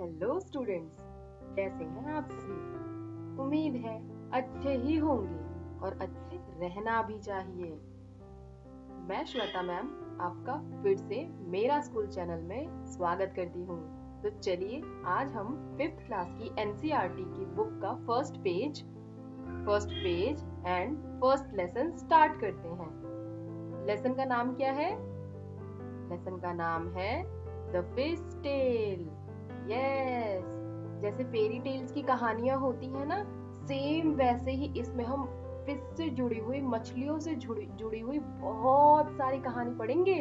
Hello students, कैसे हैं आप सभी। उम्मीद है अच्छे ही होंगे और अच्छे रहना भी चाहिए। मैं श्वेता मैम आपका फिर से मेरा स्कूल चैनल में स्वागत करती हूँ। तो चलिए आज हम 5th क्लास की एनसीईआरटी की बुक का first page and first lesson start करते हैं। लेसन का नाम क्या है? लेसन का नाम है द फिश टेल। यस, जैसे फेरी टेल्स की कहानियां होती है ना, सेम वैसे ही इसमें हम फिश से जुड़ी हुई, मछलियों से जुड़ी हुई बहुत सारी कहानी पढ़ेंगे।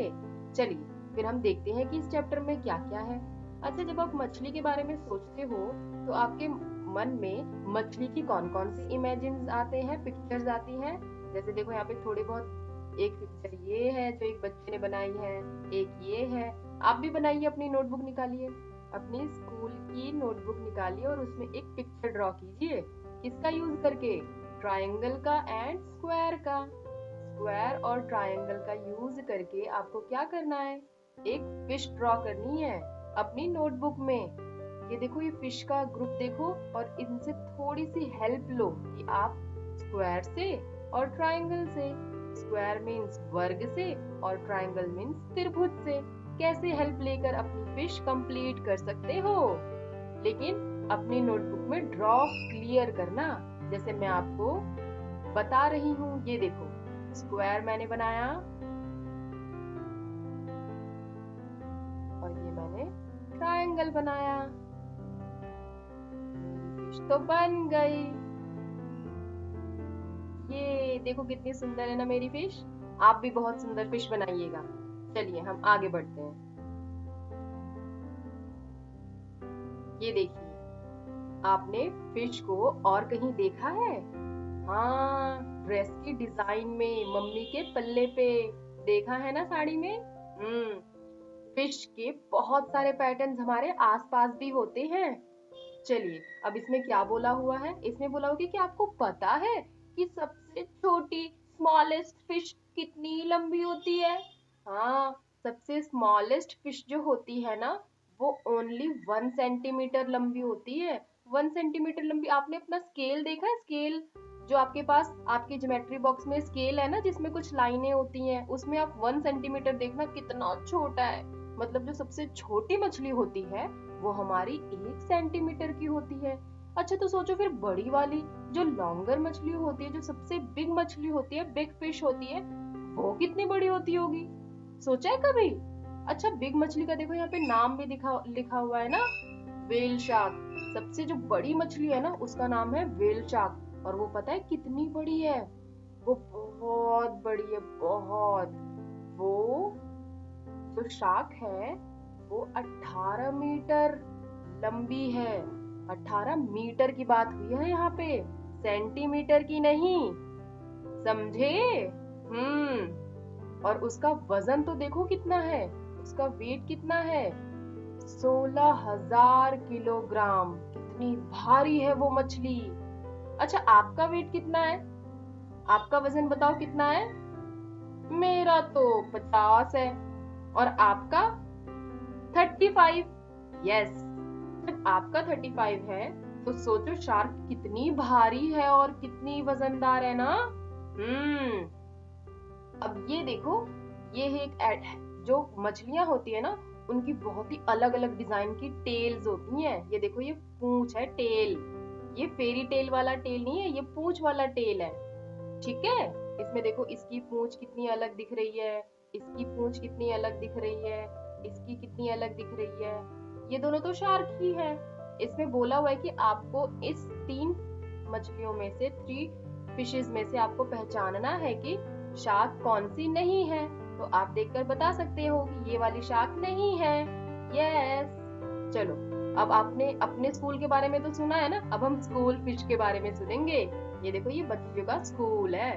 चलिए फिर हम देखते हैं कि इस चैप्टर में क्या क्या है। अच्छा, जब आप मछली के बारे में सोचते हो तो आपके मन में मछली की कौन कौन सी इमेजिन्स आते हैं, पिक्चर्स आती हैं? जैसे देखो यहाँ पे थोड़ी बहुत, एक पिक्चर ये है जो एक बच्चे ने बनाई है, एक ये है। आप भी बनाइए, अपनी नोटबुक निकालिए, अपनी स्कूल की नोटबुक निकालिए और उसमें एक पिक्चर ड्रॉ कीजिए। किसका यूज करके? ट्रायंगल का एंड स्क्वायर का। स्क्वायर और ट्रायंगल का यूज करके आपको क्या करना है? एक फिश ड्रॉ करनी है अपनी नोटबुक में। ये देखो, ये फिश का ग्रुप देखो और इनसे थोड़ी सी हेल्प लो कि आप स्क्वायर से और ट्रायंगल से, स्क्वायर मीन्स वर्ग से और ट्रायंगल मीन्स त्रिभुज से, कैसे हेल्प लेकर अपनी फिश कंप्लीट कर सकते हो। लेकिन अपनी नोटबुक में ड्रॉ क्लियर करना, जैसे मैं आपको बता रही हूँ। ये देखो, स्क्वायर मैंने बनाया और ये मैंने ट्रायंगल बनाया। मेरी फिश तो बन गई। ये देखो कितनी सुंदर है ना मेरी फिश। आप भी बहुत सुंदर फिश बनाइएगा। चलिए हम आगे बढ़ते हैं। ये देखिए, आपने फिश को और कहीं देखा है? हाँ, ड्रेस की डिजाइन में, मम्मी के पल्ले पे देखा है ना, साड़ी में। फिश के बहुत सारे पैटर्न्स हमारे आसपास भी होते हैं। चलिए, अब इसमें क्या बोला हुआ है? इसमें बोला हुआ कि आपको पता है कि सबसे छोटी स्मॉलेस्ट फिश कितनी लंबी होती है? हाँ, सबसे स्मॉलेस्ट फिश जो होती है ना, वो ओनली 1 सेंटीमीटर लंबी होती है। 1 सेंटीमीटर लंबी। आपने अपना स्केल देखा है? स्केल जो आपके पास आपके ज्योमेट्री बॉक्स में स्केल है ना, जिसमें कुछ लाइनें होती हैं, उसमें आप 1 सेंटीमीटर देखना, कितना छोटा है। मतलब जो सबसे छोटी मछली होती है वो हमारी 1 सेंटीमीटर की होती है। अच्छा, तो सोचो फिर बड़ी वाली जो लॉन्गर मछली होती है, जो सबसे बिग मछली होती है, बिग फिश होती है, वो कितनी बड़ी होती होगी? सोचा है कभी? अच्छा, बिग मछली का देखो यहाँ पे नाम भी लिखा हुआ है ना, व्हेल शार्क। सबसे जो बड़ी मछली है ना, उसका नाम है व्हेल शार्क। और वो पता है कितनी बड़ी है? वो बहुत बड़ी है, बहुत। वो जो शार्क है वो 18 मीटर लंबी है। 18 मीटर की बात हुई है यहाँ पे, सेंटीमीटर की नहीं, समझे? और उसका वजन तो देखो कितना है, उसका वेट कितना है? 16,000 किलोग्राम। कितनी भारी है वो मछली। अच्छा, आपका वेट कितना है? आपका वजन बताओ कितना है? मेरा तो 50 है। और आपका? 35। यस, जब आपका 35 है तो सोचो शार्क कितनी भारी है और कितनी वजनदार है ना। हम्म अब ये देखो, ये है जो मछलियां होती है ना, उनकी बहुत ही अलग अलग डिजाइन की टेल्स होती हैं। ये देखो, ये पूंछ है, टेल। ये फेरी टेल वाला टेल नहीं है, ये पूंछ वाला टेल है। ठीक है, इसमें देखो, इसकी पूंछ कितनी अलग दिख रही है, इसकी पूंछ कितनी अलग दिख रही है, इसकी कितनी अलग दिख रही है। ये दोनों तो शार्क ही है। इसमें बोला हुआ है कि आपको इस 3 मछलियों में से, 3 फिशेज में से आपको पहचानना है कि शार्क कौन सी नहीं है। तो आप देखकर बता सकते हो कि ये वाली शार्क नहीं है। यस। चलो, अब आपने अपने स्कूल के बारे में तो सुना है ना, अब हम स्कूल फिश के बारे में सुनेंगे। ये देखो, ये बच्चियों का स्कूल है।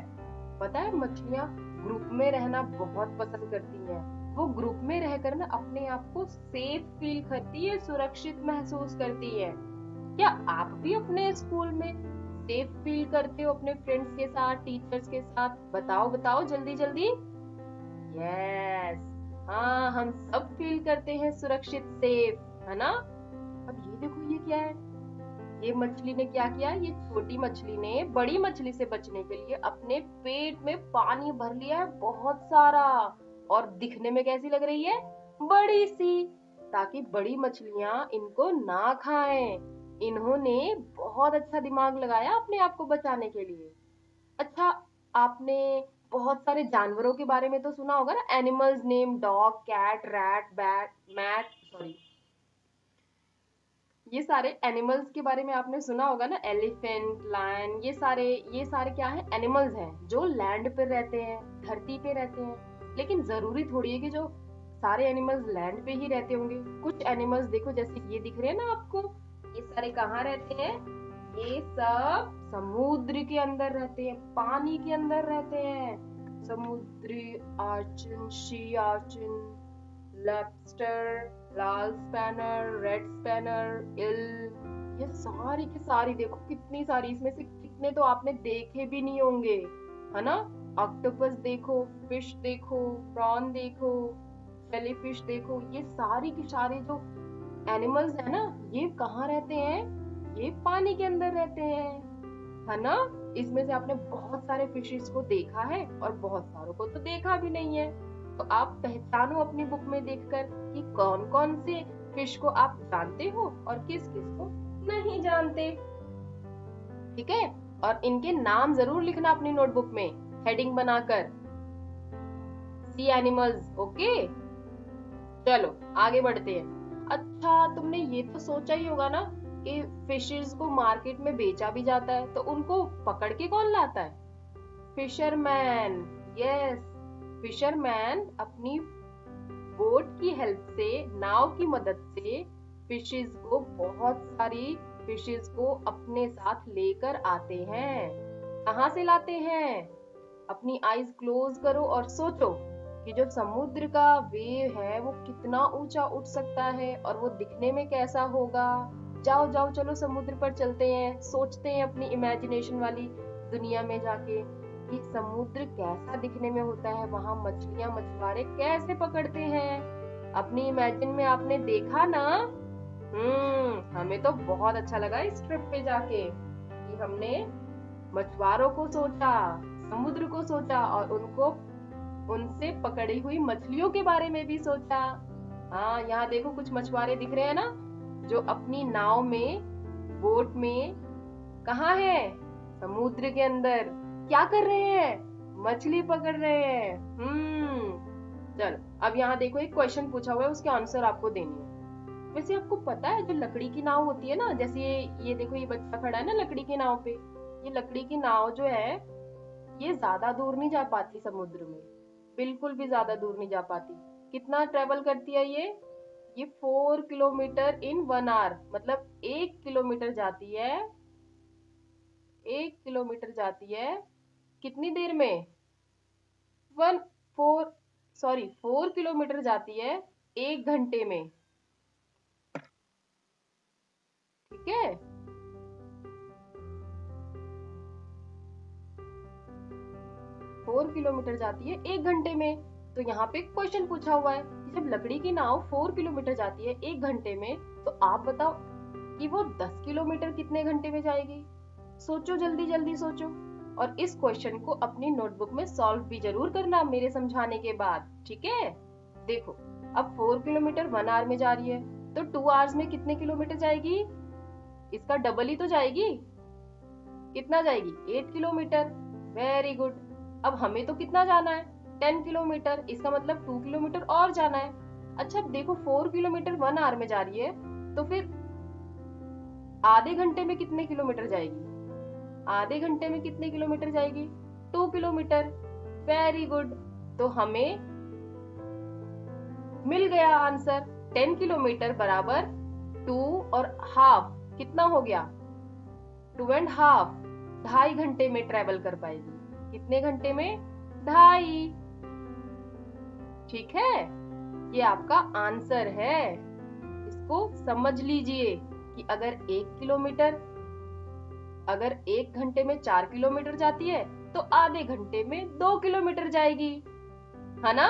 पता है, मछलियां ग्रुप में रहना बहुत पसंद करती हैं। वो ग्रुप में रहकर ना अपने आप को सेफ फील करती है, सुरक्षित महसूस करती है। क्या आप भी अपने स्कूल में सेफ फील करते हो अपने फ्रेंड्स के साथ, टीचर्स के साथ? बताओ बताओ जल्दी जल्दी। यस, हाँ, हम सब फील करते हैं सुरक्षित, सेफ, है ना। अब ये किया है? ये मछली ने क्या किया? ये छोटी मछली ने बड़ी मछली से बचने के लिए अपने पेट में पानी भर लिया है बहुत सारा, और दिखने में कैसी लग रही है? बड़ी सी, ताकि बड़ी मछलियां इनको ना खाएं। इन्होंने बहुत अच्छा दिमाग लगाया अपने आप को बचाने के लिए। अच्छा, आपने बहुत सारे जानवरों के बारे में तो सुना होगा ना, animals name dog, cat, rat, bat, mat, sorry, ये सारे एनिमल्स के बारे में आपने सुना होगा ना, एलिफेंट, लायन, ये सारे क्या है? एनिमल्स हैं जो लैंड पे रहते हैं, धरती पे रहते हैं। लेकिन जरूरी थोड़ी है कि जो सारे एनिमल्स लैंड पे ही रहते होंगे। कुछ एनिमल्स देखो, जैसे ये दिख रहे हैं ना आपको, ये सारे कहाँ रहते हैं? ये सब समुद्र के अंदर रहते हैं, पानी के अंदर रहते हैं। समुद्री आर्चिन, शी आर्चिन, लॉबस्टर, लाल स्पैनर, रेड स्पैनर, इल, ये सारी की सारी देखो कितनी सारी, इसमें से कितने तो आपने देखे भी नहीं होंगे, है ना? ऑक्टोपस देखो, फिश देखो, प्रॉन देखो, जेलीफिश देखो, ये सारी की सारी जो एनिमल्स है ना, ये कहाँ रहते हैं? ये पानी के अंदर रहते हैं, है ना? इसमें से आपने बहुत सारे फिशेस को देखा है और बहुत सारों को तो देखा भी नहीं है। तो आप पहचानो अपनी बुक में देखकर कि कौन कौन से फिश को आप जानते हो और किस किस को नहीं जानते। ठीक है? और इनके नाम जरूर लिखना अपनी नोटबुक में हेडिंग बनाकर, सी एनिमल्स। ओके, चलो आगे बढ़ते हैं। अच्छा, तुमने ये तो सोचा ही होगा ना कि फिशेस को मार्केट में बेचा भी जाता है, तो उनको पकड़ के कौन लाता है? फिशरमैन। यस, फिशरमैन अपनी बोट की हेल्प से, नाव की मदद से फिशेस को, बहुत सारी फिशेस को अपने साथ लेकर आते हैं। कहाँ से लाते हैं? अपनी आईज क्लोज करो और सोचो कि जो समुद्र का वेव है वो कितना ऊंचा उठ सकता है और वो दिखने में कैसा होगा। जाओ जाओ, चलो समुद्र पर चलते हैं, सोचते हैं अपनी इमेजिनेशन वाली दुनिया में जाके कि समुद्र कैसा दिखने में होता है, वहां मछलियां मछुआरे कैसे पकड़ते हैं। अपनी इमेजिन में आपने देखा ना? हमें तो बहुत अच्छा लगा इस ट्रिप पे जाके कि हमने मछुआरों को सोचा, समुद्र को सोचा और उनको, उनसे पकड़ी हुई मछलियों के बारे में भी सोचा। हाँ, यहाँ देखो कुछ मछुआरे दिख रहे हैं ना, जो अपनी नाव में, बोट में, कहाँ है? समुद्र के अंदर। क्या कर रहे हैं? मछली पकड़ रहे हैं। चलो, अब यहाँ देखो एक क्वेश्चन पूछा हुआ है, उसके आंसर आपको देनी है। वैसे आपको पता है जो लकड़ी की नाव होती है ना, जैसे ये देखो, ये बच्चा खड़ा है ना लकड़ी की नाव पे, ये लकड़ी की नाव जो है ये ज्यादा दूर नहीं जा पाती समुद्र में, बिल्कुल भी ज्यादा दूर नहीं जा पाती। कितना ट्रेवल करती है ये 4 किलोमीटर इन 1 आवर, मतलब 1 किलोमीटर जाती है, 1 किलोमीटर जाती है कितनी देर में? 4 किलोमीटर जाती है 1 घंटे में। ठीक है? 4 किलोमीटर जाती है 1 घंटे में। तो यहाँ पे क्वेश्चन पूछा हुआ है कि जब लकड़ी की नाव 4 किलोमीटर जाती है 1 घंटे में, तो आप बताओ कि वो 10 किलोमीटर कितने घंटे में जाएगी? सोचो, जल्दी जल्दी सोचो। और इस क्वेश्चन को अपनी नोटबुक में सॉल्व भी जरूर करना मेरे समझाने के बाद। ठीक है? देखो, अब 4 किलोमीटर 1 आवर में जा रही है, तो 2 आवर्स में कितने किलोमीटर जाएगी? इसका डबल ही तो जाएगी। कितना जाएगी? 8 किलोमीटर। Very good. अब हमें तो कितना जाना है? 10 किलोमीटर। इसका मतलब 2 किलोमीटर और जाना है। अच्छा, अब देखो 4 किलोमीटर 1 आवर में जा रही है, तो फिर आधे घंटे में कितने किलोमीटर जाएगी? आधे घंटे में कितने किलोमीटर जाएगी? 2 किलोमीटर। Very good. तो हमें मिल गया आंसर। 10 किलोमीटर बराबर 2 और हाफ, कितना हो गया? 2.5, 2.5 घंटे में ट्रेवल कर पाएगी। कितने घंटे में? 2.5। ठीक है? ये आपका आंसर है। इसको समझ लीजिए कि अगर 1 किलोमीटर, अगर 1 घंटे में 4 किलोमीटर जाती है, तो आधे घंटे में 2 किलोमीटर जाएगी, है ना?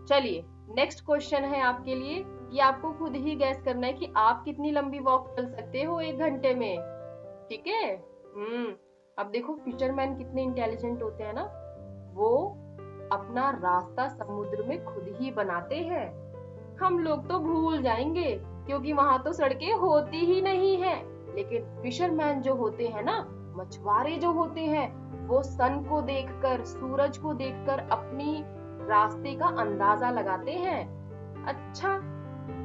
चलिए, नेक्स्ट क्वेश्चन है आपके लिए। ये आपको खुद ही गैस करना है कि आप कितनी लंबी वॉक चल सकते हो 1 घंटे में। ठीक है। अब देखो फिशरमैन कितने इंटेलिजेंट होते हैं ना, वो अपना रास्ता समुद्र में खुद ही बनाते हैं। हम लोग तो भूल जाएंगे क्योंकि वहां तो सड़कें होती ही नहीं है। लेकिन फिशरमैन जो होते हैं ना, मछुआरे जो होते हैं, वो सन को देखकर, सूरज को देखकर अपनी रास्ते का अंदाजा लगाते हैं। अच्छा,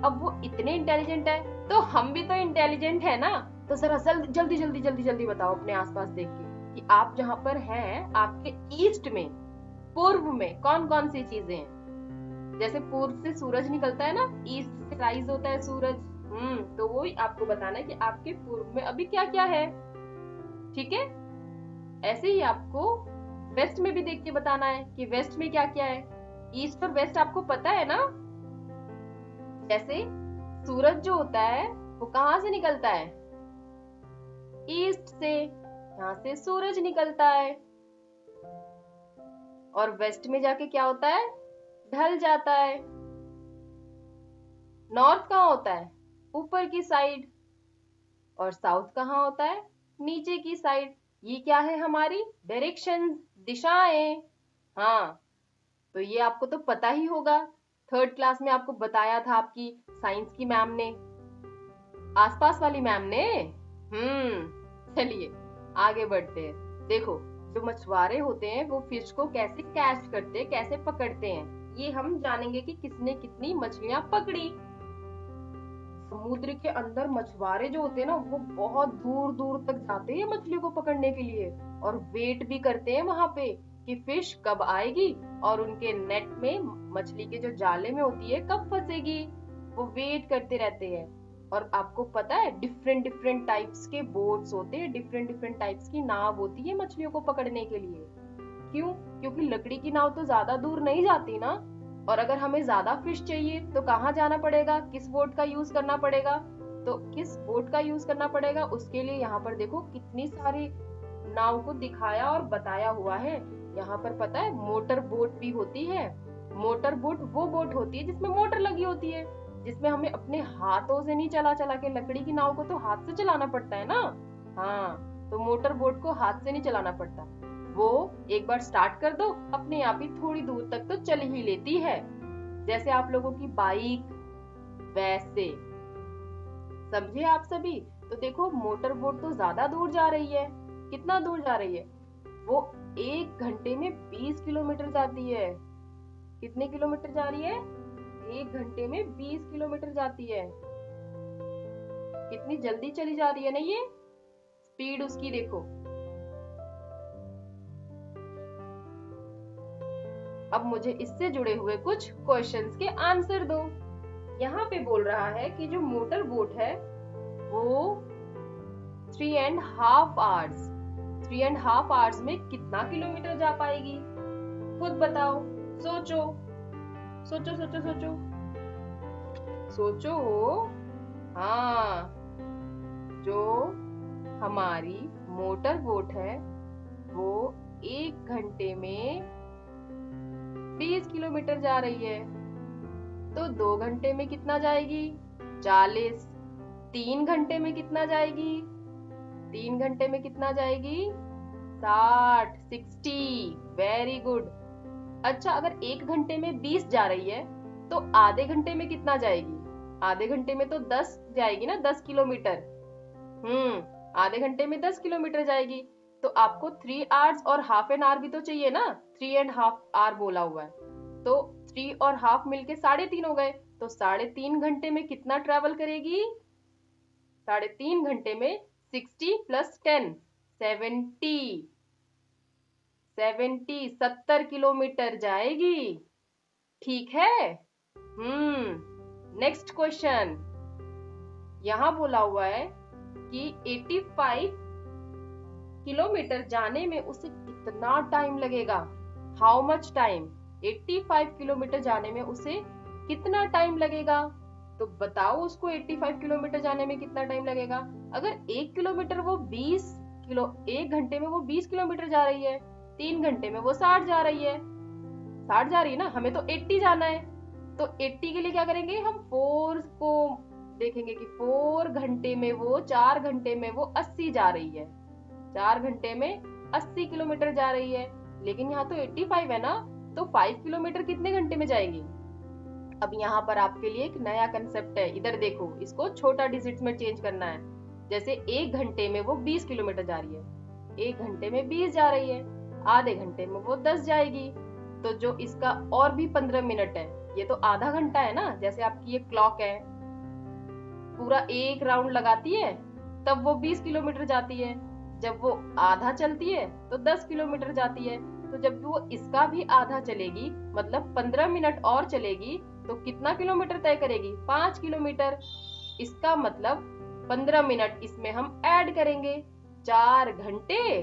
अब वो इतने इंटेलिजेंट है तो हम भी तो इंटेलिजेंट है ना। तो जरा जल्दी जल्दी जल्दी जल्दी बताओ अपने आसपास देख के कि आप जहाँ पर हैं, आपके ईस्ट में, पूर्व में कौन कौन सी चीजें हैं। जैसे पूर्व से सूरज निकलता है ना, ईस्ट से राइज होता है सूरज। तो वो ही आपको बताना है कि आपके पूर्व में अभी क्या क्या है। ठीक है। ऐसे ही आपको वेस्ट में भी देख के बताना है कि वेस्ट में क्या क्या है। ईस्ट और वेस्ट आपको पता है ना। जैसे सूरज जो होता है वो कहाँ से निकलता है, ईस्ट से, यहाँ से सूरज निकलता है। और वेस्ट में जाके क्या होता है, ढल जाता है। नॉर्थ कहाँ होता है, ऊपर की साइड। और साउथ कहाँ होता है, नीचे की साइड। ये क्या है, हमारी डायरेक्शंस, दिशाएं। हाँ, तो ये आपको तो पता ही होगा, 3rd क्लास में आपको बताया था आपकी साइंस की मैम ने, आसपास वाली मैम ने। चलिए आगे बढ़ते हैं। देखो, जो मछुआरे होते हैं वो फिश को कैसे कैच करते हैं, कैसे पकड़ते हैं, ये हम जानेंगे कि किसने कितनी मछलियां पकड़ी। समुद्र के अंदर मछुआरे जो होते हैं ना, वो बहुत दूर दूर तक जाते हैं मछलियों को पकड़ने के लिए, और वेट भी करते हैं वहां पे कि फिश कब आएगी और उनके नेट में, मछली के जो जाले में होती है, कब फंसेगी। वो वेट करते रहते हैं। और आपको पता है डिफरेंट डिफरेंट टाइप्स के बोट्स होते हैं, डिफरेंट डिफरेंट टाइप्स की नाव होती है मछलियों को पकड़ने के लिए। क्यों? क्योंकि लकड़ी की नाव तो ज्यादा दूर नहीं जाती ना। और अगर हमें ज्यादा फिश चाहिए तो कहाँ जाना पड़ेगा, किस बोट का यूज करना पड़ेगा। तो किस बोट का यूज करना पड़ेगा, उसके लिए यहाँ पर देखो कितनी सारी नाव को दिखाया और बताया हुआ है। यहाँ पर पता है मोटर बोट भी होती है। मोटर बोट वो बोट होती है जिसमें मोटर लगी होती है, जिसमें हमें अपने हाथों से नहीं चला चला के, लकड़ी की नाव को तो हाथ से चलाना पड़ता है ना। हाँ, तो मोटर बोट को हाथ से नहीं चलाना पड़ता। वो एक बार स्टार्ट कर दो, अपने आप ही थोड़ी दूर तक तो चल ही लेती है। जैसे आप लोगों की बाइक, वैसे। समझे आप सभी? तो देखो मोटर बोट तो ज्यादा दूर जा रही है। कितना दूर जा रही है? वो 1 घंटे में 20 किलोमीटर जाती है। कितने किलोमीटर जा रही है? 1 घंटे में 20 किलोमीटर जाती है। कितनी जल्दी चली जा रही है ना ये, स्पीड उसकी देखो। अब मुझे इससे जुड़े हुए कुछ क्वेश्चंस के आंसर दो। यहाँ पे बोल रहा है कि जो मोटर बोट है वो 3.5 आवर्स, 3.5 आवर्स में कितना किलोमीटर जा पाएगी? खुद बताओ, सोचो सोचो सोचो सोचो सोचो। हाँ, जो हमारी मोटर बोट है वो 1 घंटे में 20 किलोमीटर जा रही है। तो 2 घंटे में कितना जाएगी? 40। 3 घंटे में कितना जाएगी? 3 घंटे में कितना जाएगी? 60, 60। Very good. अच्छा, अगर 1 घंटे में 20 जा रही है तो आधे घंटे में कितना जाएगी? आधे घंटे में तो 10 जाएगी ना, 10 किलोमीटर। आधे घंटे में 10 किलोमीटर जाएगी। तो आपको 3 आवर्स और हाफ एन आवर भी तो चाहिए ना, 3.5 आवर बोला हुआ है। तो 3 और हाफ मिलके 3.5 हो गए। तो 3.5 घंटे में कितना ट्रेवल करेगी? 3.5 घंटे में 60 + 10, 70। 70 किलोमीटर जाएगी। ठीक है। Next question. यहाँ बोला हुआ है कि 85 किलोमीटर जाने में उसे कितना टाइम लगेगा? How much time? 85 किलोमीटर जाने में उसे कितना टाइम लगेगा? तो बताओ उसको 85 किलोमीटर जाने में कितना टाइम लगेगा। अगर 1 किलोमीटर वो 1 घंटे में वो 20 किलोमीटर जा रही है, 3 घंटे में वो 60 जा रही है। 60 जा रही है ना, हमें तो 80 जाना है। तो 80 के लिए क्या करेंगे, हम 4 को देखेंगे कि 4 घंटे में वो 4 घंटे में वो 80 जा रही है, 4 घंटे में 80 किलोमीटर जा रही है। लेकिन यहाँ तो 85 है ना, तो 5 किलोमीटर कितने घंटे में जाएगी। अब यहाँ पर आपके लिए एक नया कंसेप्ट है, इधर देखो, इसको छोटा डिजिट्स में चेंज करना है। जैसे 1 घंटे में वो 20 किलोमीटर जा रही है, 1 घंटे में 20 जा रही है, आधे घंटे में वो 10 जाएगी। तो जो इसका और भी 15 मिनट है, ये तो आधा घंटा है ना। जैसे आपकी ये क्लॉक है, पूरा एक राउंड लगाती है तब वो 20 किलोमीटर जाती है, जब वो आधा चलती है तो 10 किलोमीटर जाती है। तो जब वो इसका भी आधा चलेगी, मतलब 15 मिनट और चलेगी, तो कितना किलोमीटर तय करेगी, 5 किलोमीटर। इसका मतलब 15 मिनट इसमें हम ऐड करेंगे, 4 घंटे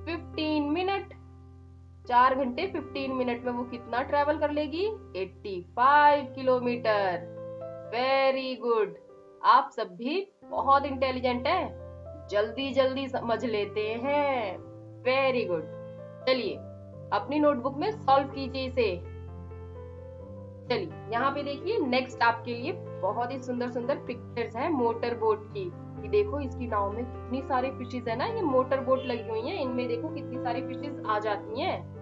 15 मिनट। 4 घंटे 15 मिनट में वो कितना ट्रेवल कर लेगी, 85 किलोमीटर। वेरी गुड, आप सब भी बहुत इंटेलिजेंट है, जल्दी जल्दी समझ लेते हैं। Very good. चलिए अपनी नोटबुक में सॉल्व कीजिए इसे। चलिए यहाँ पे देखिए, नेक्स्ट आपके लिए बहुत ही सुंदर सुंदर पिक्चर्स हैं मोटर बोट की। कि देखो इसकी नाव में कितनी सारी फिशेस है ना, ये मोटर बोट लगी हुई है, इनमें देखो कितनी सारी फिशेस आ जाती हैं।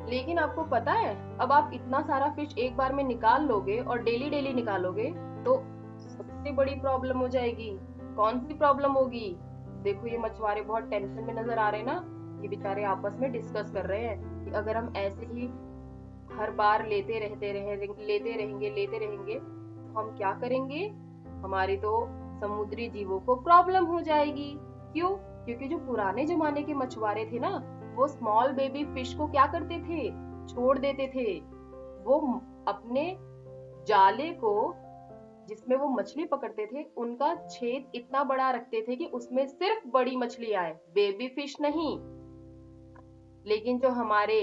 लेकिन आपको पता है, अब आप इतना सारा फिश एक बार में निकाल लोगे और डेली डेली निकालोगे तो सबसे बड़ी प्रॉब्लम हो जाएगी। कौन सी प्रॉब्लम होगी, देखो ये मछुआरे बहुत टेंशन में नजर आ रहे हैं ना, ये बेचारे आपस में डिस्कस कर रहे हैं कि अगर हम ऐसे ही हर बार लेते रहेंगे तो हम क्या करेंगे, हमारी तो समुद्री जीवों को प्रॉब्लम हो जाएगी। क्यों, क्योंकि जो पुराने जमाने के मछुआरे थे ना, वो स्मॉल बेबी फिश को क्या करते थे, छोड़ देते थे। वो अपने जाले को जिसमें वो मछली पकड़ते थे, उनका छेद इतना बड़ा रखते थे कि उसमें सिर्फ बड़ी मछली आए, बेबी फिश नहीं। लेकिन जो हमारे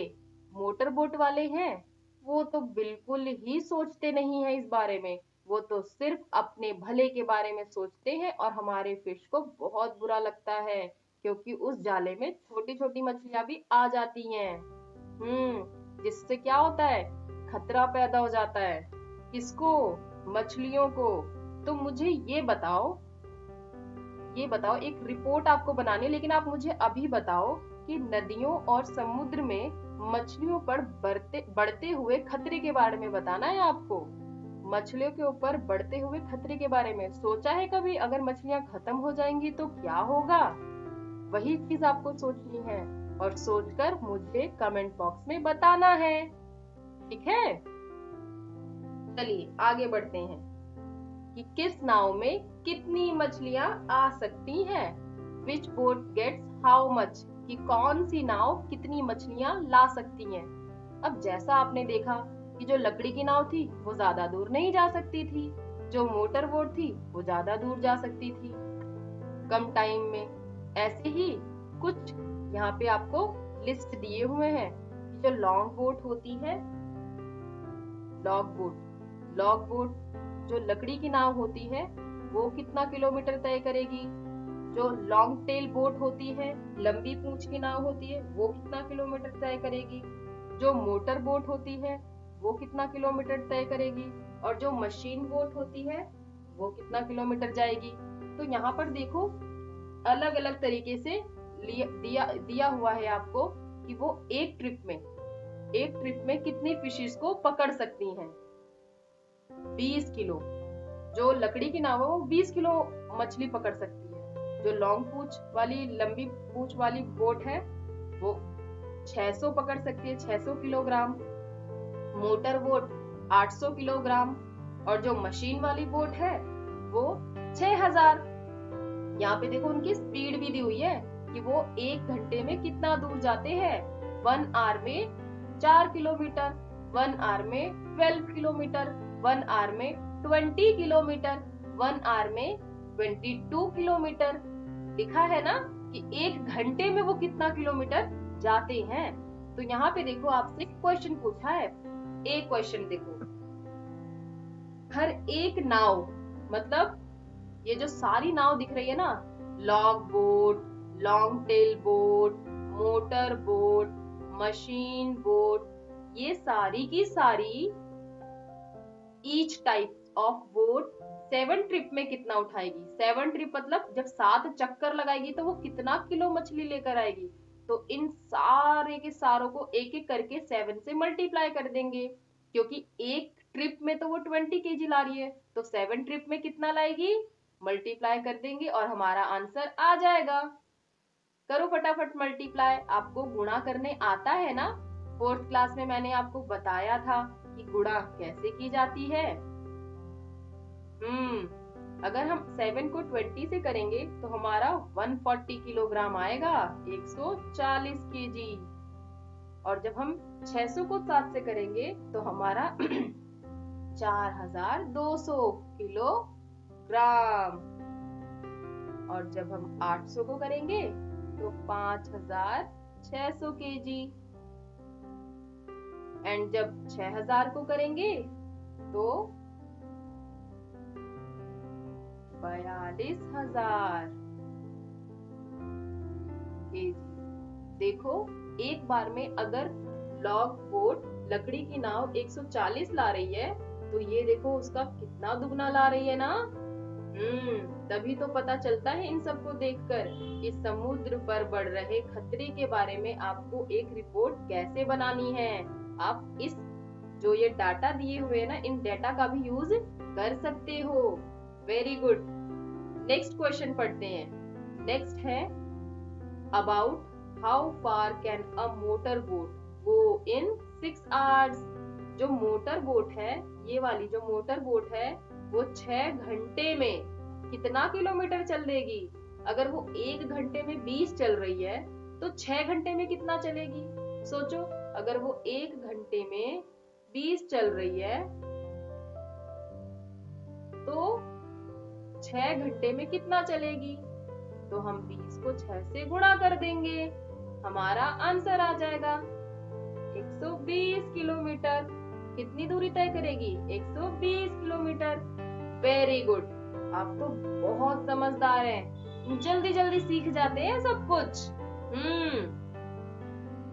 मोटर बोट वाले हैं, वो तो बिल्कुल ही सोचते नहीं है इस बारे में। वो तो सिर्फ अपने भले के बारे में सोचते हैं, और हमारे फिश को बहुत बुरा लगता है क्योंकि उस जाले में छोटी छोटी मछलियां भी आ जाती हैं। जिससे क्या होता है, खतरा पैदा हो जाता है। किसको, मछलियों को। तो मुझे ये बताओ, एक रिपोर्ट आपको बनानी, लेकिन आप मुझे अभी बताओ कि नदियों और समुद्र में मछलियों पर बढ़ते हुए खतरे के बारे में बताना है आपको। मछलियों के ऊपर बढ़ते हुए खतरे के बारे में सोचा है कभी, अगर मछलियां खत्म हो जाएंगी तो क्या होगा, वही चीज आपको सोचनी है और सोचकर मुझे कमेंट बॉक्स में बताना है, ठीक है। चलिए आगे बढ़ते हैं कि किस नाव में कितनी मछलियां आ सकती हैं। Which boat gets how much, कि कौन सी नाव कितनी मछलियां ला सकती हैं। अब जैसा आपने देखा कि जो लकड़ी की नाव थी वो ज्यादा दूर नहीं जा सकती थी, जो मोटर बोट थी वो ज्यादा दूर जा सकती थी कम टाइम में। ऐसे ही कुछ यहाँ पे आपको लिस्ट दिए हुए हैं कि जो लॉन्ग बोट होती है, लॉग बोट जो लकड़ी की नाव होती है वो कितना किलोमीटर तय करेगी। जो लॉन्ग टेल बोट होती है, लंबी पूंछ की नाव होती है, वो कितना किलोमीटर तय करेगी। जो मोटर बोट होती है वो कितना किलोमीटर तय करेगी, और जो मशीन बोट होती है वो कितना किलोमीटर जाएगी। तो यहाँ पर देखो अलग अलग तरीके से दिया हुआ है आपको कि वो एक ट्रिप में कितनी फिशेस को पकड़ सकती हैं। 20 किलो, जो लकड़ी की नाव है वो 20 किलो मछली पकड़ सकती है। जो लंबी पूंछ वाली बोट है वो 600 पकड़ सकती है, 600 किलोग्राम। मोटर बोट 800 किलोग्राम, और जो मशीन वाली बोट है वो 6000। यहाँ पे देखो उनकी स्पीड भी दी हुई है कि वो 1 घंटे में कितना दूर जाते हैं। 1 आवर में 4 किलोमीटर, 1 आवर में 12 किलोमीटर, 1 आवर में 20 किलोमीटर, 1 आवर में 22 किलोमीटर। लिखा है ना कि 1 घंटे में वो कितना किलोमीटर जाते हैं। तो यहाँ पे देखो आपसे क्वेश्चन पूछा है। एक क्वेश्चन देखो, हर एक नाव, मतलब ये जो सारी नाव दिख रही है ना, log boat, long tail boat, motor boat, machine boat, ये सारी की सारी each type of boat 7 trip में कितना उठाएगी? 7 ट्रिप मतलब जब 7 चक्कर लगाएगी तो वो कितना किलो मछली लेकर आएगी? तो इन सारे के सारों को एक एक करके 7 से मल्टीप्लाई कर देंगे, क्योंकि एक ट्रिप में तो वो 20 केजी ला रही है, तो 7 ट्रिप में कितना लाएगी? मल्टीप्लाई कर देंगे और हमारा आंसर आ जाएगा। करो फटाफट मल्टीप्लाई। आपको गुणा करने आता है ना? 4th क्लास में मैंने आपको बताया था कि गुणा कैसे की जाती है। अगर हम 7 को 20 से करेंगे तो हमारा 140 किलोग्राम आएगा, 140 केजी। और जब हम 600 को 7 से करेंगे तो हमारा 4200 किलोग्राम। और जब हम 800 को करेंगे तो 5600 केजी। एंड जब 6000 को करेंगे तो 42000 केजी। देखो, एक बार में अगर लॉग बोट लकड़ी की नाव 140 ला रही है तो ये देखो उसका कितना दुगना ला रही है ना। तभी तो पता चलता है इन सबको देखकर कि समुद्र पर बढ़ रहे खतरे के बारे में आपको एक रिपोर्ट कैसे बनानी है। आप इस जो ये डाटा दिए हुए है ना, इन डाटा का भी यूज कर सकते हो। Very good. नेक्स्ट क्वेश्चन पढ़ते हैं। नेक्स्ट है about how far can a motor boat go in 6 hours. जो मोटर बोट है, ये वाली जो मोटर बोट है, वो 6 घंटे में कितना किलोमीटर चल देगी? अगर वो 1 घंटे में 20 चल रही है तो 6 घंटे में कितना चलेगी? सोचो, अगर वो 1 घंटे में 20 चल रही है तो 6 घंटे में कितना चलेगी? तो हम 20 को 6 से गुणा कर देंगे, हमारा आंसर आ जाएगा 120 किलोमीटर। कितनी दूरी तय करेगी? 120 किलोमीटर। वेरी गुड, आप तो बहुत समझदार हैं, जल्दी जल्दी सीख जाते हैं सब कुछ।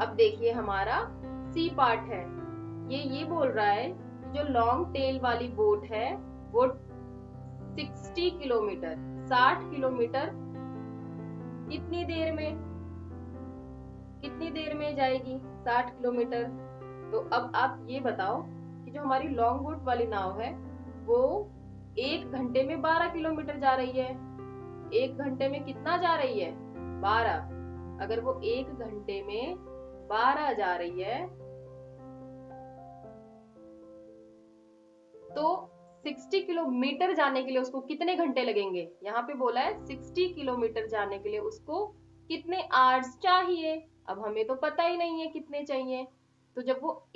अब देखिए हमारा सी पार्ट है। ये बोल रहा है जो लॉन्ग टेल वाली बोट है वो 60 किलोमीटर 60 किलोमीटर कितनी देर में जाएगी? 60 किलोमीटर। तो अब आप ये बताओ कि जो हमारी लॉन्ग बोट वाली नाव है वो 1 घंटे में 12 किलोमीटर जा रही है। 1 घंटे में कितना जा रही है? 12। अगर वो 1 घंटे में 12 जा रही है तो 60 किलोमीटर जाने के लिए उसको कितने घंटे लगेंगे? यहाँ पे बोला है 60 किलोमीटर जाने के लिए उसको कितने आवर्स चाहिए। अब हमें तो पता ही नहीं है कितने चाहिए, तो जब वो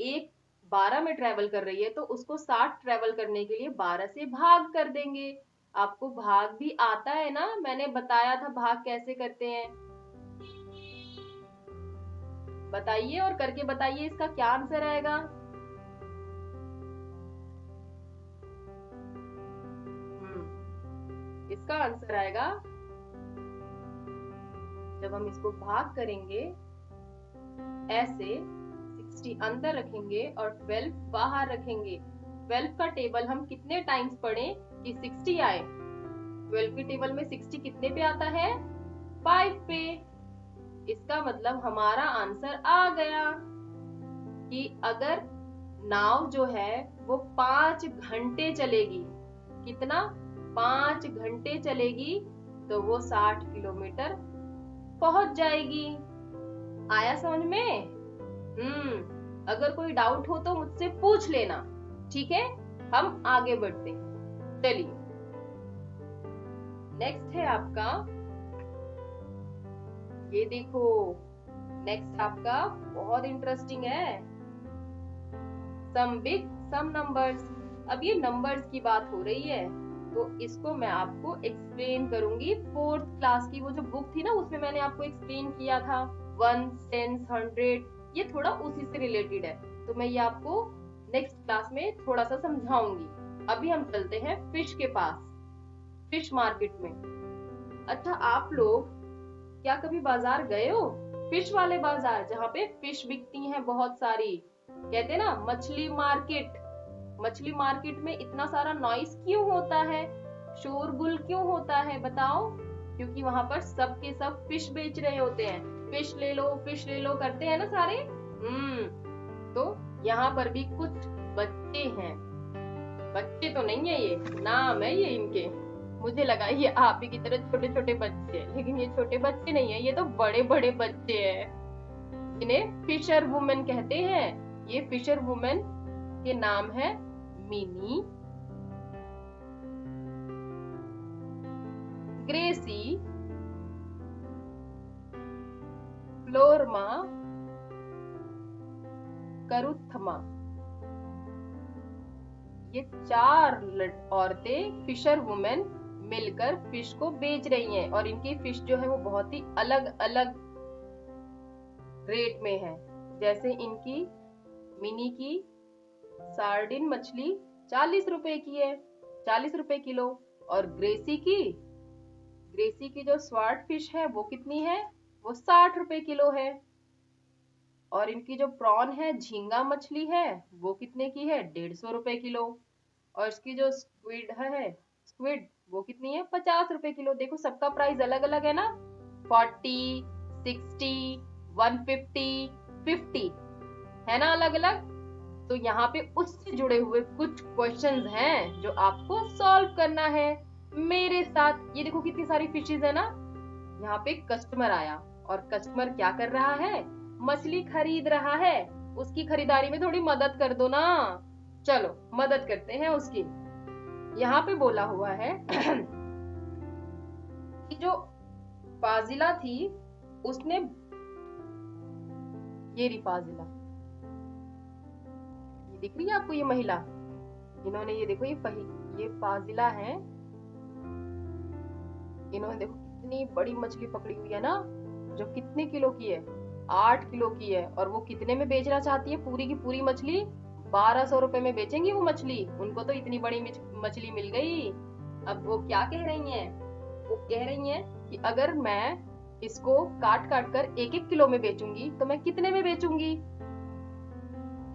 12 में ट्रेवल कर रही है तो उसको 60 ट्रेवल करने के लिए 12 से भाग कर देंगे। आपको भाग भी आता है ना? मैंने बताया था भाग कैसे करते हैं। बताइए और करके बताइए इसका क्या आंसर आएगा। इसका आंसर आएगा, जब हम इसको भाग करेंगे ऐसे 60 अंदर रखेंगे और 12 बाहर रखेंगे। 12 का टेबल हम कितने टाइम्स पढ़ें कि 60 आए? 12 के टेबल में 60 कितने पे आता है? 5 पे। इसका मतलब हमारा आंसर आ गया कि अगर नाव जो है वो 5 घंटे चलेगी, कितना? 5 घंटे चलेगी तो वो 60 किलोमीटर पहुंच जाएगी। आया समझ में? अगर कोई डाउट हो तो मुझसे पूछ लेना, ठीक है? हम आगे बढ़ते हैं। चलिए, नेक्स्ट है आपका, ये देखो, नेक्स्ट आपका बहुत इंटरेस्टिंग है, सम बिग सम नंबर्स। अब ये नंबर्स की बात हो रही है तो इसको मैं आपको एक्सप्लेन करूंगी। 4th क्लास की वो जो बुक थी ना, उसमें मैंने आपको एक्सप्लेन किया था 1, 10, 100, ये थोड़ा उसी से रिलेटेड है, तो मैं ये आपको नेक्स्ट क्लास में थोड़ा सा समझाऊंगी। अभी हम चलते हैं फिश के पास, फिश मार्केट में। अच्छा, आप लोग क्या कभी बाजार गए हो? फिश वाले बाजार जहाँ पे फिश बिकती हैं बहुत सारी, कहते हैं ना मछली मार्केट, मछली मार्केट में इतना सारा नॉइस क्यों होता है, शोरगुल क्यों होता है बताओ? क्योंकि वहां पर सब के सब फिश बेच रहे होते हैं, फिश ले लो करते हैं ना सारे। तो यहाँ पर भी कुछ बच्चे हैं, बच्चे तो नहीं है, ये नाम है ये इनके। मुझे लगा ये आप ही की तरह छोटे छोटे बच्चे हैं, लेकिन ये छोटे बच्चे नहीं है, ये तो बड़े बड़े बच्चे हैं, इन्हें फिशर वुमेन कहते हैं। ये फिशर वुमेन के नाम है मिनी, ग्रेसी, फ्लोरमा, करुथमा। ये 4 औरतें फिशर वुमेन मिलकर फिश को बेच रही हैं, और इनकी फिश जो है वो बहुत ही अलग अलग रेट में है। जैसे इनकी मिनी की सार्डिन मछली 40 रुपए की है, 40 रुपए किलो। और ग्रेसी की जो स्वार्ट फिश है वो कितनी है, वो 60 रुपए किलो है। और इनकी जो प्रॉन है, झींगा मछली है, वो कितने की है, 150 रुपए किलो। और इसकी जो स्क्विड वो कितनी है, 50 रुपए किलो। देखो सबका प्राइस अलग अलग है ना, 40, 60, 150, 50 है ना, अलग अलग। तो यहाँ पे उससे जुड़े हुए कुछ क्वेश्चंस हैं जो आपको सॉल्व करना है मेरे साथ। ये देखो कितनी सारी फिशेज है ना। यहाँ पे कस्टमर आया, और कस्टमर क्या कर रहा है, मछली खरीद रहा है। उसकी खरीदारी में थोड़ी मदद कर दो ना, चलो मदद करते हैं उसकी। यहाँ पे बोला हुआ है कि जो फाजिला थी उसने, ये रही फाजिला, ये दिख रही है आपको ये महिला, इन्होंने ये देखो ये फाजिला है, इन्होंने देखो कितनी बड़ी मछली पकड़ी हुई है ना, जो कितने किलो की है, 8 किलो की है। और वो कितने में बेचना चाहती है, पूरी की पूरी मछली 1200 रुपए में बेचेंगी वो मछली। उनको तो इतनी बड़ी मछली मिल गई। अब वो क्या कह रही हैं, वो कह रही हैं कि अगर मैं इसको काट काट कर 1-1 किलो में बेचूंगी तो मैं कितने में बेचूंगी।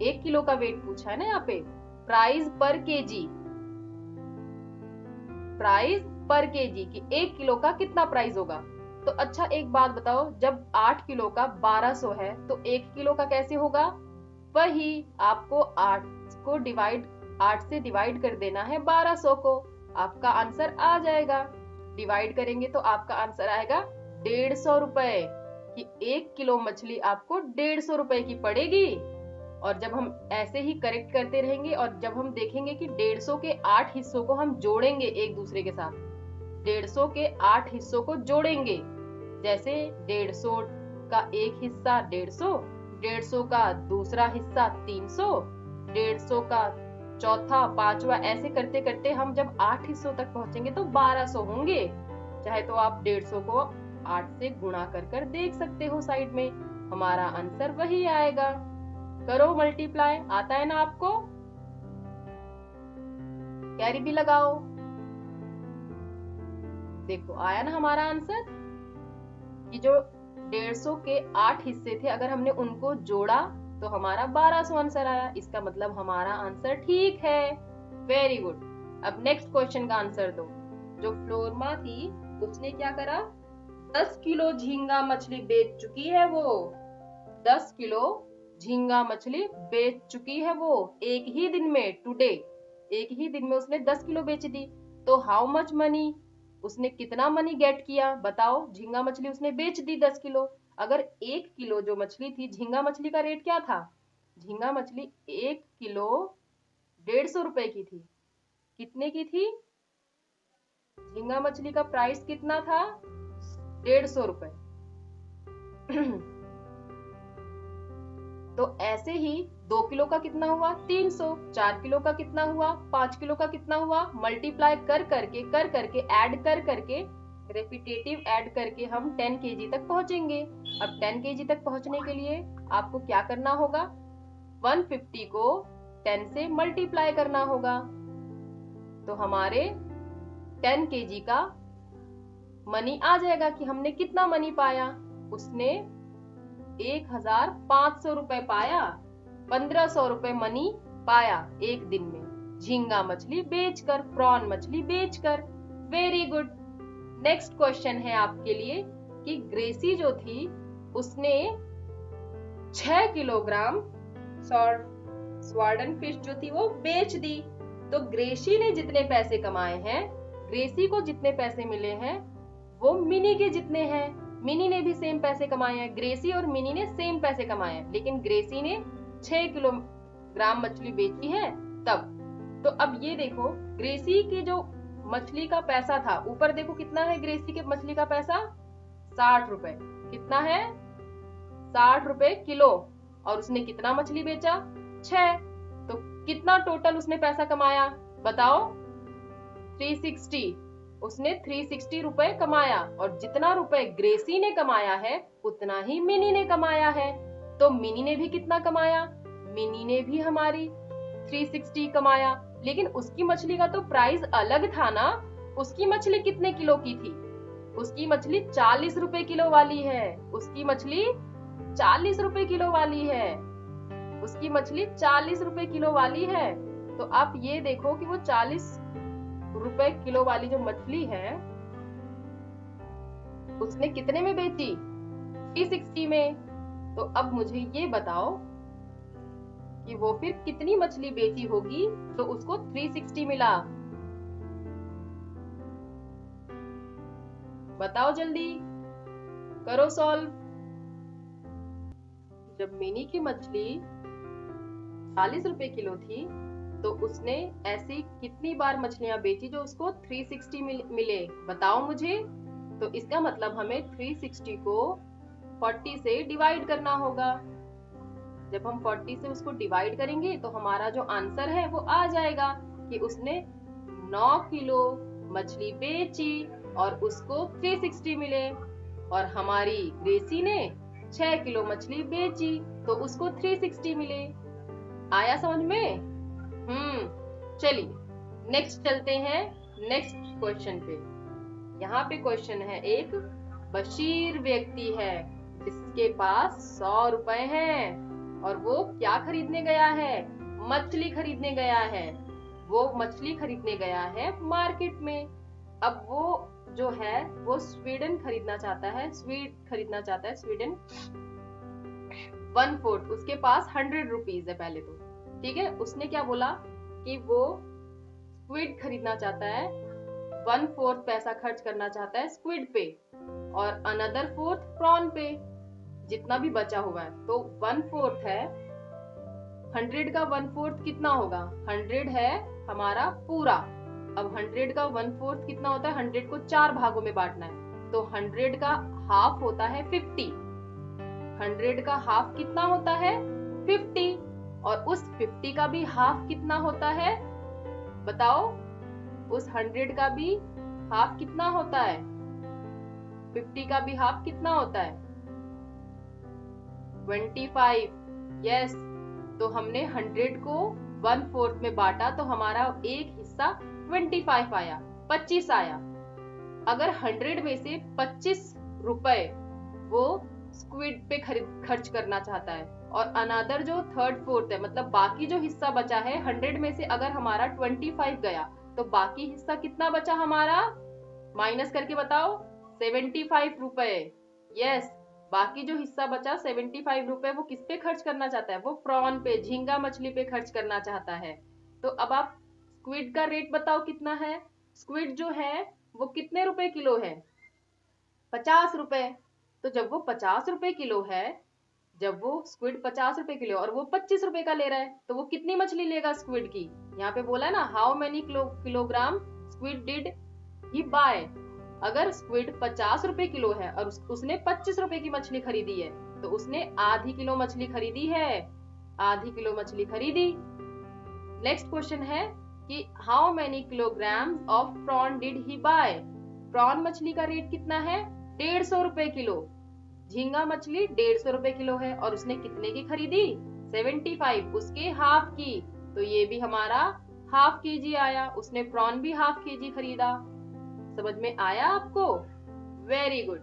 1 किलो का वेट पूछा है ना यहाँ पे, प्राइस पर केजी, प्राइस पर केजी कि 1 किलो का कितना प्राइस होगा। तो अच्छा एक बात बताओ, जब 8 किलो का 1200 है तो 1 किलो का कैसे होगा। वही आपको 8 से डिवाइड कर देना है 1200 को, आपका आंसर आ जाएगा। डिवाइड करेंगे तो आपका आंसर आएगा 150 रुपए, कि 1 किलो मछली आपको 150 रुपए की पड़ेगी। और जब हम ऐसे ही करेक्ट करते रहेंगे, और जब हम देखेंगे कि 150 के 8 हिस्सों को हम जोड़ेंगे एक दूसरे के साथ, 150 के 8 हिस्सों को जोड़ेंगे, जैसे 150 का एक हिस्सा 150, 150 का दूसरा हिस्सा 300, 150 का चौथा, पांचवा, ऐसे करते करते हम जब 8 हिस्सों तक पहुंचेंगे तो 1200 होंगे। चाहे तो आप 150 को 8 से गुणा कर कर देख सकते हो साइड में, हमारा आंसर वही आएगा। करो मल्टीप्लाई, आता है ना आपको, कैरी भी लगाओ। देखो आया ना हमारा आंसर, कि जो 150 के 8 हिस्से थे, अगर हमने उनको जोड़ा तो हमारा 1200 आंसर आया। इसका मतलब हमारा आंसर ठीक है। Very good. अब नेक्स्ट क्वेश्चन का आंसर दो। जो फ्लोरमा थी उसने क्या करा, 10 किलो झींगा मछली बेच चुकी है वो, 10 किलो झींगा मछली बेच चुकी है वो एक ही दिन में, टुडे, एक ही दिन में उसने 10 किलो बेच दी। तो हाउ मच मनी, उसने कितना मनी गेट किया बताओ। झींगा मछली उसने बेच दी 10 किलो। अगर 1 किलो जो मछली थी, झींगा मछली का रेट क्या था, झींगा मछली 1 किलो 150 रुपए की थी। कितने की थी, झींगा मछली का प्राइस कितना था, 150 रुपए। तो ऐसे ही 2 किलो का कितना हुआ, 300, 4 किलो का कितना हुआ, 5 किलो का कितना हुआ। मल्टीप्लाई कर करके ऐड कर करके, रेपिटेटिव ऐड करके हम 10 केजी तक पहुंचेंगे। अब 10 केजी तक पहुंचने के लिए आपको क्या करना होगा, 150 को 10 से मल्टीप्लाई करना होगा। तो हमारे 10 केजी का मनी आ जाएगा कि हमने कितना मनी पाया। उसने 1500 रुपए पाया, 1500 रुपए मनी पाया एक दिन में, झींगा मछली बेचकर, प्रॉन मछली बेचकर। Very good. नेक्स्ट क्वेश्चन है आपके लिए कि ग्रेसी जो थी उसने 6 किलोग्राम स्वार्डन फिश जो थी वो बेच दी। तो ग्रेसी ने जितने पैसे कमाए हैं, ग्रेसी को जितने पैसे मिले हैं वो मिनी के जितने हैं। मिनी ने भी सेम पैसे कमाए हैं, ग्रेसी और मिनी ने सेम पैसे कमाए हैं, लेकिन ग्रेसी ने 6 किलोग्राम मछली बेची है तब। तो अब ये देखो ग्रेसी की जो मछली का पैसा था, ऊपर देखो कितना है ग्रेसी के मछली का पैसा, 60 रुपए। कितना है? 60 रुपए किलो। और उसने कितना मछली बेचा? 6। तो कितना टोटल उसने पैसा कमाया बताओ? 360। उसने 360 रुपए कमाया, और जितना रुपए ग्रेसी ने कमाया है उतना ही मिनी ने कमाया है। तो मिनी ने भी कितना कमाया? मिनी ने भी हमारी 360 कमाया, लेकिन उसकी मछली का तो प्राइस अलग था ना। उसकी मछली कितने किलो की थी? उसकी मछली 40 रुपए किलो वाली है। उसकी मछली 40 रुपए किलो वाली है। उसकी मछली 40 रुपए किलो वाली है। तो आप ये देखो कि वो 40 रुपए किलो वाली जो मछली है उसने कितने में बेची? 360 में। तो अब मुझे ये बताओ कि वो फिर कितनी मछली बेची होगी तो उसको 360 मिला? बताओ जल्दी, करो सॉल्व। जब मिनी की मछली 40 रुपए किलो थी तो उसने ऐसी कितनी बार मछलियां बेची जो उसको 360 मिले? बताओ मुझे। तो इसका मतलब हमें 360 को 40 से डिवाइड करना होगा। जब हम 40 से उसको डिवाइड करेंगे तो हमारा जो आंसर है वो आ जाएगा कि उसने 9 किलो मछली बेची और उसको 360 मिले। और हमारी ग्रेसी ने 6 किलो मछली बेची तो उसको 360 मिले। आया समझ में? चलिए नेक्स्ट चलते हैं नेक्स्ट क्वेश्चन पे। यहाँ पे क्वेश्चन है, एक बशीर व्यक्ति है जिसके पास 100 रुपए हैं और वो क्या खरीदने गया है? मछली खरीदने गया है। वो मछली खरीदने गया है मार्केट में। अब वो जो है वो स्वीडन खरीदना चाहता है, स्वीडन 1/4। उसके पास 100 रुपीज है पहले तो, ठीक है। उसने क्या बोला कि वो स्क्विड खरीदना चाहता है, 1/4 पैसा खर्च करना चाहता है स्क्विड पे और अनदर 4 प्रॉन पे, जितना भी बचा हुआ है। तो 1/4 है, 100 का 1/4 कितना होगा? 100 है हमारा पूरा। अब 100 का 1/4 कितना होता है? 100 को 4 भागों में बांटना है। तो 100 का हाफ होता है 50। 100 का हाफ कितना होता है? 50। और उस 50 का भी हाफ कितना होता है? बताओ, उस 100 का भी हाफ कितना होता है? 50 का भी हाफ कितना होता है? 25। यस। तो हमने 100 को 1/4 में बांटा तो हमारा एक हिस्सा 25 आया, 25 आया। अगर 100 में से 25 रुपए वो स्क्विड पे खर्च करना चाहता है और अनदर जो 3/4 है, मतलब बाकी जो हिस्सा बचा है 100 में से अगर हमारा 25 गया तो बाकी हिस्सा कितना बचा हमारा? माइनस करके बताओ। 75 रुपए। यस। बाकी जो हिस्सा बचा 75 रुपए वो किस पे खर्च करना चाहता है? वो प्रॉन पे, झींगा मछली पे खर्च करना चाहता है। तो अब आप स्क्विड का रेट बताओ कितना है? स्क्विड जो है वो कितने रुपए किलो है? 50 रुपए। तो जब वो 50 रुपए किलो है, जब वो स्क्विड 50 रुपए किलो और वो 25 रुपए का ले रहा है, तो वो कितनी मछली लेगा स्क्विड की? यहाँ पे बोला है ना, how many kilogram squid did he buy. अगर स्क्विड 50 रुपए किलो है और उसने 25 रुपए की मछली खरीदी है तो उसने आधी किलो मछली खरीदी है, आधी किलो मछली खरीदी। नेक्स्ट क्वेश्चन है कि how many kilogram of prawn did he buy. Prawn मछली का रेट कितना है? 150 रुपए किलो। झींगा मछली 150 रुपए किलो है और उसने कितने की खरीदी? 75, उसके हाफ की। तो ये भी हमारा हाफ केजी आया। उसने प्रॉन भी हाफ केजी खरीदा। समझ में आया आपको? Very good.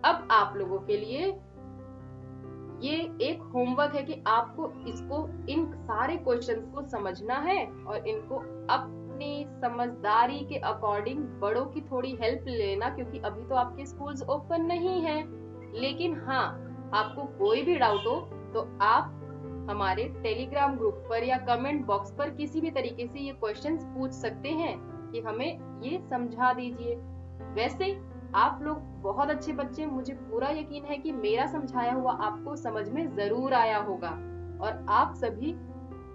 अब आप लोगों के लिए ये एक होमवर्क है कि आपको इसको इन सारे क्वेश्चंस को समझना है और इनको अपनी समझदारी के अकॉर्डिंग बड़ों की थोड़ी हेल्प लेना, क्योंकि अभी तो आपके स्कूल्स ओपन नहीं है। लेकिन हाँ, आपको कोई भी डाउट हो तो आप हमारे टेलीग्राम ग्रुप पर या कमेंट बॉक्स पर किसी भी तरीके से ये क्वेश्चंस पूछ सकते हैं कि हमें ये समझा दीजिए। वैसे आप लोग बहुत अच्छे बच्चे, मुझे पूरा यकीन है कि मेरा समझाया हुआ आपको समझ में जरूर आया होगा और आप सभी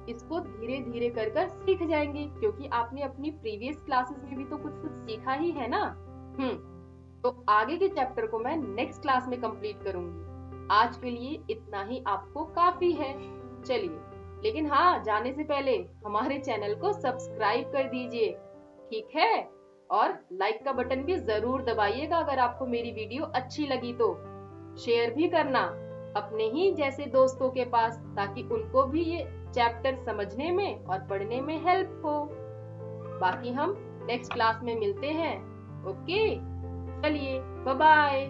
इसको धीरे धीरे कर कर सीख जाएंगे, क्योंकि आपने अपनी प्रीवियस क्लासेस में भी तो कुछ कुछ सीखा ही है ना। तो आगे के चैप्टर को मैं नेक्स्ट क्लास में कंप्लीट करूंगी। आज के लिए इतना ही आपको काफी है। चलिए, लेकिन हाँ, जाने से पहले हमारे चैनल को सब्सक्राइब कर दीजिए, ठीक है? और लाइक का बटन भी जरूर दबाइएगा अगर आपको मेरी वीडियो अच्छी लगी तो। शेयर भी करना अपने ही जैसे दोस्तों के पास, ताकि उनको भी ये चैप्टर समझने में और पढ़ने में हेल्प हो। बाकी हम नेक्स्ट क्लास में मिलते हैं। ओके, चलिए, बाय बाय।